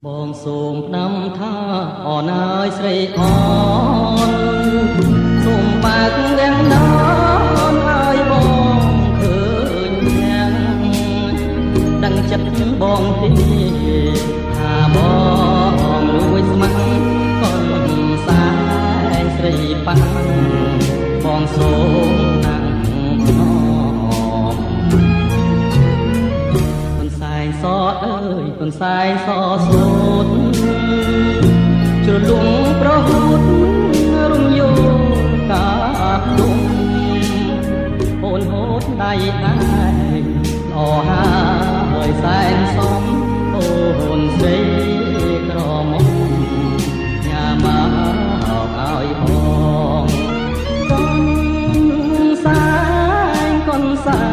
បងសូមផ្ដាំថាអូនអើយស្រីអូនសូមបើកវាំងណនឲ្យបងឃើញយ៉ាងដឹងចិត្តបងទេថាបងលួចស្ម័គ្រកូនសែងស្រីប៉ាំងបងសូមតាំងខ្នងកូនសែងសអើយកូនសែងសសូនជ្រលងប្រហូតរំយោកាទុំអូនហូតដៃឯងល្អហើយសែងសំអូនស្រីក្រមុំញ៉ាំមកឲ្យបងកូនសែងកូនសែ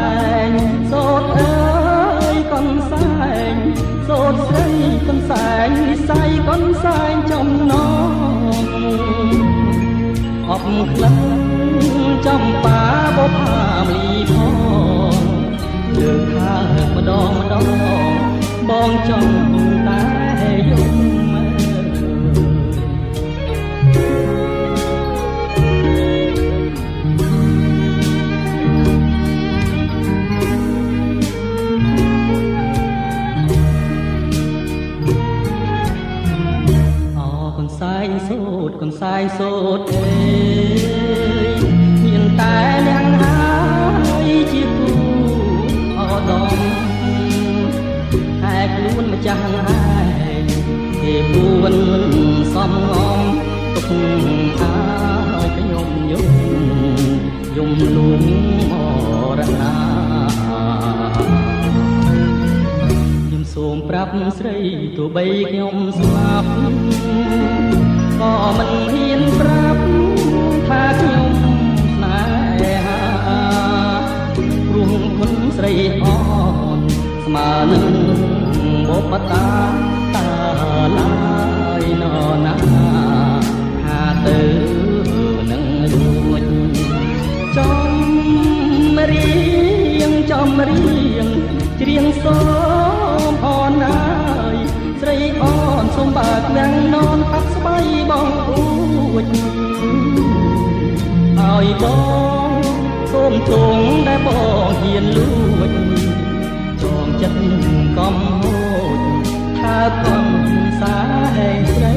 ងសូត្រអើយកូនសែងសូត្រស្រីកូនសែងនិស័យកូនសែងចំណងអបក្លិនចំបាបផាមលីផងលើកខាម្ដងម្ដងបងចង់តែយំកូនសែងសូត្រអើយមានតែអ្នកហើយជាគូអដំតែខ្លួនម្ចាស់ឯងគេពួនសំងំទុកឲ្យខ្ញុំយំលួងមរណាខ្ញុំសូមប្រាប់ស្រីទោះបីខ្ញុំស្លាប់ក៏មិនហ៊ានប្រាប់ថាខ្ញុំស្នេហាព្រោះគុណស្រីអូនស្មើនឹងបុព្វតាតាឡើយនរណាថាទៅនឹងរួចចំរៀងច្រៀងសូមអូនអើយស្រីអូនសូមបើកវាំងននផាត់ស្បៃបងអួចឲ្យបងសូមទ្រង់ដែលបងហ៊ានលួចចងចិត្តកំហូចថាកំសាហែងស្រី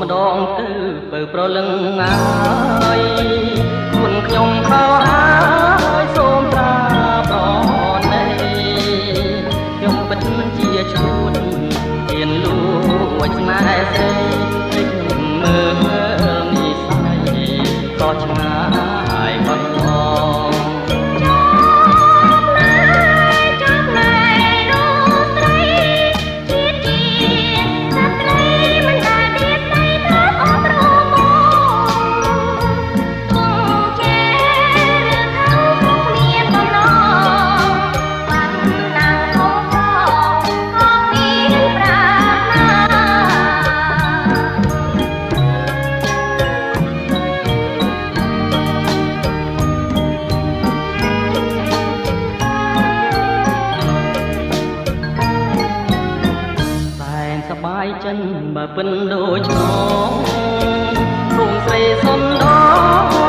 ម្ដងទៅបើប្រលឹងហើយគុណខ្ញុំខោហើយសូមត្រាប្រណីខ្ញុំពិតមិនជាឈួតហ៊ានលួចស្នេហ៍ស្រីភ្លេចមើលនិស័យក៏ឆ្ងាយបាត់បងបើពិនដូចឆ្លងរួមស្រីសុំដង